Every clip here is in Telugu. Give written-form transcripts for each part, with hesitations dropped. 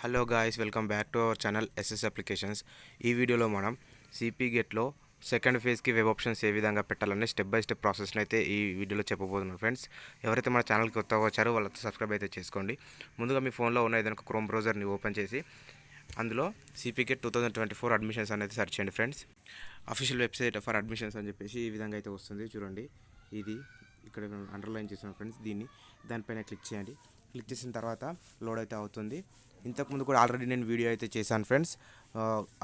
Hello guys, welcome back to our channel SS applications. ఈ వీడియోలో మనం సిపి గెట్లో సెకండ్ ఫేజ్కి వెబ్ ఆప్షన్స్ ఏ విధంగా పెట్టాలని స్టెప్ బై స్టెప్ ప్రాసెస్ని అయితే ఈ వీడియోలో చెప్పబోతున్నాం ఫ్రెండ్స్. ఎవరైతే మన ఛానల్కి కొత్తగా వచ్చారో వాళ్ళతో సబ్స్క్రైబ్ అయితే చేసుకోండి. ముందుగా మీ ఫోన్లో ఉన్న ఏదైనా క్రోమ్ బ్రౌజర్ని ఓపెన్ చేసి అందులో సిపి గెట్ 2024 అడ్మిషన్స్ అనేది సెర్చ్ చేయండి friends. Official website for admissions అని చెప్పేసి ఈ విధంగా అయితే వస్తుంది. చూడండి, ఇది ఇక్కడ అండర్లైన్ చేస్తున్నాం ఫ్రెండ్స్. దానిపైన క్లిక్ చేయండి. క్లిక్ చేసిన తర్వాత లోడ్ అయితే అవుతుంది. ఇంతకుముందు కూడా ఆల్రెడీ నేను వీడియో అయితే చేశాను ఫ్రెండ్స్.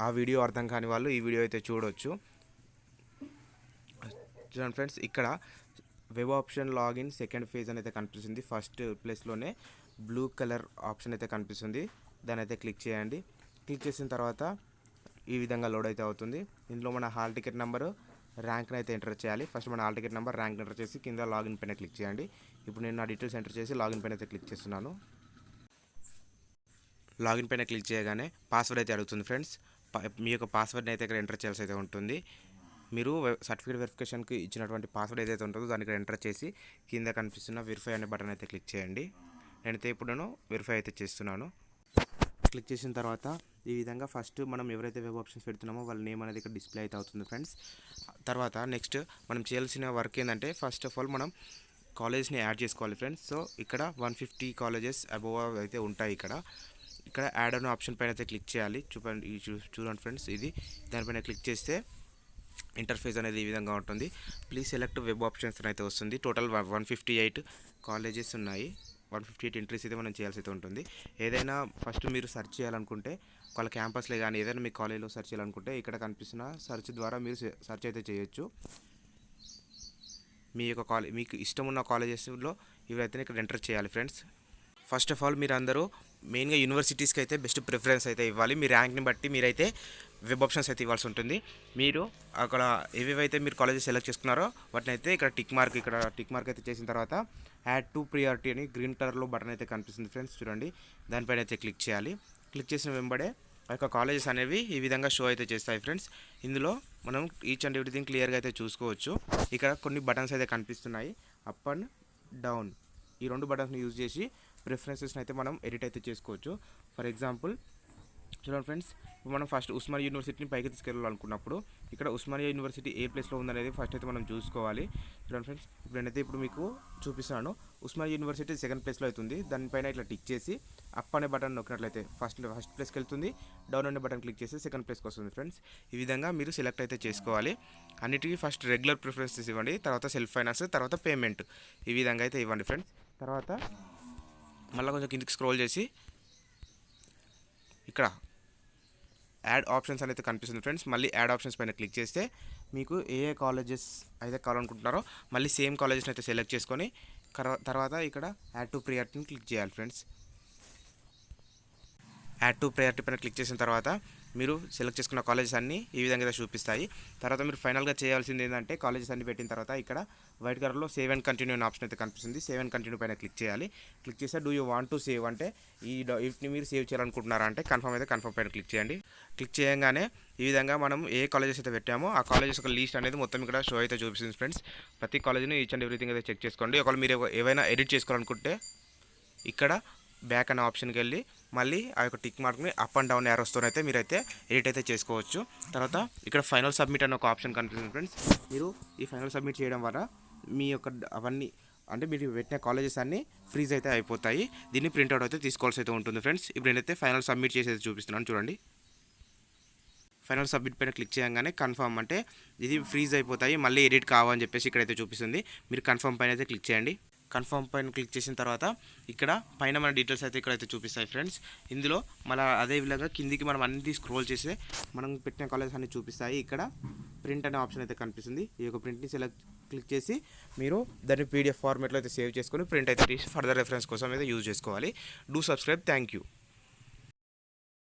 ఆ వీడియో అర్థం కాని వాళ్ళు ఈ వీడియో అయితే చూడవచ్చు. చూడండి ఫ్రెండ్స్, ఇక్కడ web option login second phase అని అయితే కనిపిస్తుంది. ఫస్ట్ ప్లేస్లోనే బ్లూ కలర్ ఆప్షన్ అయితే కనిపిస్తుంది. దాని అయితే క్లిక్ చేయండి. క్లిక్ చేసిన తర్వాత ఈ విధంగా లోడ్ అయితే అవుతుంది. ఇందులో మన హాల్ టికెట్ నెంబరు, ర్యాంక్ని అయితే ఎంటర్ చేయాలి. ఫస్ట్ మన hall ticket number, rank enter చేసి కింద లాగిన్ పైన క్లిక్ చేయండి. ఇప్పుడు నేను నా డీటెయిల్స్ ఎంటర్ చేసి లాగిన్ పైన అయితే క్లిక్ చేస్తున్నాను. లాగిన్ పైన క్లిక్ చేయగానే పాస్వర్డ్ అయితే అడుగుతుంది ఫ్రెండ్స్. మీ యొక్క పాస్వర్డ్ని అయితే ఇక్కడ ఎంటర్ చేయాల్సి అయితే ఉంటుంది. మీరు సర్టిఫికేట్ వెరిఫికేషన్కి ఇచ్చినటువంటి పాస్వర్డ్ ఏదైతే ఉంటుందో దాన్ని ఇక్కడ ఎంటర్ చేసి కింద కనిపిస్తున్న వెరిఫై అనే బటన్ అయితే క్లిక్ చేయండి. నేనైతే ఇప్పుడు వెరిఫై అయితే చేస్తున్నాను. క్లిక్ చేసిన తర్వాత ఈ విధంగా ఫస్ట్ మనం ఎవరైతే వెబ్ ఆప్షన్స్ పెడుతున్నామో వాళ్ళ నేమ్ అనేది ఇక్కడ డిస్ప్లే అయితే అవుతుంది ఫ్రెండ్స్. తర్వాత నెక్స్ట్ మనం చేయాల్సిన వర్క్ ఏంటంటే, ఫస్ట్ ఆఫ్ ఆల్ మనం కాలేజ్ని యాడ్ చేసుకోవాలి ఫ్రెండ్స్. సో ఇక్కడ 150 కాలేజెస్ అబోవ్ అయితే ఉంటాయి. ఇక్కడ యాడ్ అనే ఆప్షన్ పైన అయితే క్లిక్ చేయాలి. చూడండి ఫ్రెండ్స్, ఇది దానిపైన క్లిక్ చేస్తే ఇంటర్ఫేస్ అనేది ఈ విధంగా ఉంటుంది. ప్లీజ్ సెలెక్ట్ వెబ్ ఆప్షన్స్ అయితే వస్తుంది. టోటల్ 158 కాలేజెస్ ఉన్నాయి. 158 ఎంట్రీస్ అయితే మనం చేయాల్సి అయితే ఉంటుంది. ఏదైనా ఫస్ట్ మీరు సెర్చ్ చేయాలనుకుంటే వాళ్ళ క్యాంపస్లో కానీ ఏదైనా మీ కాలేజీలో సెర్చ్ చేయాలనుకుంటే ఇక్కడ కనిపిస్తున్న సెర్చ్ ద్వారా మీరు సెర్చ్ అయితే చేయొచ్చు. మీ యొక్క మీకు ఇష్టం ఉన్న కాలేజెస్లో ఇవైతే ఇక్కడ ఎంటర్ చేయాలి ఫ్రెండ్స్. ఫస్ట్ ఆఫ్ ఆల్ మీరు అందరూ మెయిన్గా యూనివర్సిటీస్కి అయితే బెస్ట్ ప్రిఫరెన్స్ అయితే ఇవ్వాలి. మీ ర్యాంక్ని బట్టి మీరైతే వెబ్ ఆప్షన్స్ అయితే ఇవ్వాల్సి ఉంటుంది. మీరు అక్కడ ఏవేవైతే మీరు కాలేజెస్ సెలెక్ట్ చేసుకున్నారో వాటిని అయితే ఇక్కడ టిక్ మార్క్ అయితే చేసిన తర్వాత యాడ్ టు ప్రియారిటీ అని గ్రీన్ కలర్లో బటన్ అయితే కనిపిస్తుంది ఫ్రెండ్స్. చూడండి, దానిపైన అయితే క్లిక్ చేయాలి. క్లిక్ చేసిన వెంబడే ఆ యొక్క కాలేజెస్ అనేవి ఈ విధంగా షో అయితే చేస్తాయి ఫ్రెండ్స్. ఇందులో మనం ఈచ్ అండ్ ఎవ్రీథింగ్ క్లియర్గా అయితే చూసుకోవచ్చు. ఇక్కడ కొన్ని బటన్స్ అయితే కనిపిస్తున్నాయి, అప్ అండ్ డౌన్. ఈ రెండు బటన్స్ని యూజ్ చేసి ప్రిఫరెన్సెస్ని అయితే మనం ఎడిట్ అయితే చేసుకోవచ్చు. ఫర్ ఎగ్జాంపుల్ చూడండి ఫ్రెండ్స్, ఇప్పుడు మనం ఫస్ట్ ఉస్మానియా యూనివర్సిటీని పైకి తీసుకెళ్ళాలనుకున్నప్పుడు ఇక్కడ ఉస్మానియా యూనివర్సిటీ ఏ ప్లేస్లో ఉందనేది ఫస్ట్ అయితే మనం చూసుకోవాలి. చూడండి ఫ్రెండ్స్, ఇప్పుడు మీకు చూపిస్తున్నాను. ఉస్మానియా యూనివర్సిటీ సెకండ్ ప్లేస్లో అవుతుంది. దానిపైన ఇట్లా టిక్ చేసి అప్ అనే బటన్ నొక్కినట్లయితే ఫస్ట్ ప్లేస్కి వెళ్తుంది. డౌన్ అనే బటన్ క్లిక్ చేసి సెకండ్ ప్లేస్కి వస్తుంది ఫ్రెండ్స్. ఈ విధంగా మీరు సెలెక్ట్ అయితే చేసుకోవాలి. అన్నిటికీ ఫస్ట్ రెగ్యులర్ ప్రిఫరెన్సెస్ ఇవ్వండి, తర్వాత సెల్ఫ్ ఫైనాన్స్, తర్వాత పేమెంట్. ఈ విధంగా అయితే ఇవ్వండి ఫ్రెండ్స్. తర్వాత మళ్ళీ కొంచెం కిందికి స్క్రోల్ చేసి ఇక్కడ యాడ్ ఆప్షన్స్ అనేది కనిపిస్తుంది ఫ్రెండ్స్. మళ్ళీ యాడ్ ఆప్షన్స్ పైన క్లిక్ చేస్తే మీకు ఏ కాలేజెస్ అయితే కావాలనుకుంటున్నారో మళ్ళీ సేమ్ కాలేజెస్ని అయితే సెలెక్ట్ చేసుకొని తర్వాత ఇక్కడ యాడ్ టు ప్రియారిటీని క్లిక్ చేయాలి ఫ్రెండ్స్. యాడ్ టు ప్రయారిటీ పైన క్లిక్ చేసిన తర్వాత మీరు సెలెక్ట్ చేసుకున్న కాలేజెస్ అన్నీ ఈ విధంగా చూపిస్తాయి. తర్వాత మీరు ఫైనల్గా చేయాల్సింది ఏంటంటే, కాలేజెస్ అన్ని పెట్టిన తర్వాత ఇక్కడ వైట్ కలర్లో సేవ్ అండ్ కంటిన్యూ అనే ఆప్షన్ అయితే కనిపిస్తుంది. సేవ్ అండ్ కంటిన్యూ పైన క్లిక్ చేయాలి. క్లిక్ చేస్తే do you want to save అంటే వీటిని మీరు సేవ్ చేయాలనుకుంటున్నారా అంటే కన్ఫర్మ్ అయితే కన్ఫర్మ్ పైన క్లిక్ చేయండి. క్లిక్ చేయగానే ఈ విధంగా మనం ఏ కాలేజెస్ అయితే పెట్టామో ఆ కాలేజెస్ ఒక లీస్ట్ అనేది మొత్తం ఇక్కడ షో అయితే చూపిస్తుంది ఫ్రెండ్స్. ప్రతి కాలేజీని ఈచ్ అండ్ ఎవ్రీథింగ్ అయితే చెక్ చేసుకోండి. ఒకవేళ మీరు ఏవైనా ఎడిట్ చేసుకోవాలనుకుంటే ఇక్కడ బ్యాక్ అనే ఆప్షన్కి వెళ్ళి మళ్ళీ ఆ యొక్క టిక్ మార్క్ని అప్ అండ్ డౌన్ యారోస్తో అయితే మీరైతే ఎడిట్ అయితే చేసుకోవచ్చు. తర్వాత ఇక్కడ ఫైనల్ సబ్మిట్ అనే ఒక ఆప్షన్ కనిపిస్తుంది ఫ్రెండ్స్. మీరు ఈ ఫైనల్ సబ్మిట్ చేయడం వల్ల మీ యొక్క అవన్నీ అంటే మీరు పెట్టిన కాలేజెస్ అన్నీ ఫ్రీజ్ అయితే అయిపోతాయి. దీన్ని ప్రింట్అవుట్ అయితే తీసుకోవాల్సి అయితే ఉంటుంది ఫ్రెండ్స్. ఇప్పుడు నేనైతే ఫైనల్ సబ్మిట్ చేసేది చూపిస్తున్నాను. చూడండి, ఫైనల్ సబ్మిట్ పైన క్లిక్ చేయగానే కన్ఫర్మ్ అంటే ఇది ఫ్రీజ్ అయిపోతాయి, మళ్ళీ ఎడిట్ కావని చెప్పేసి ఇక్కడైతే చూపిస్తుంది. మీరు కన్ఫర్మ్ పైన అయితే క్లిక్ చేయండి. కన్ఫర్మ్ పైన క్లిక్ చేసిన తర్వాత ఇక్కడ పైన మన డీటెయిల్స్ అయితే ఇక్కడైతే చూపిస్తాయి ఫ్రెండ్స్. ఇందులో మళ్ళీ అదే విధంగా కిందికి మనం అన్ని స్క్రోల్ చేస్తే మనం పెట్టిన కాలేజెస్ అన్ని చూపిస్తాయి. ఇక్కడ ప్రింట్ అనే ఆప్షన్ అయితే కనిపిస్తుంది. ఈ యొక్క ప్రింట్ని క్లిక్ చేసి మీరు దాన్ని PDF ఫార్మాట్లో అయితే సేవ్ చేసుకొని ప్రింట్ అయితే తీసి ఫర్దర్ రెఫరెన్స్ కోసం అయితే యూజ్ చేసుకోవాలి. Do subscribe. Thank you.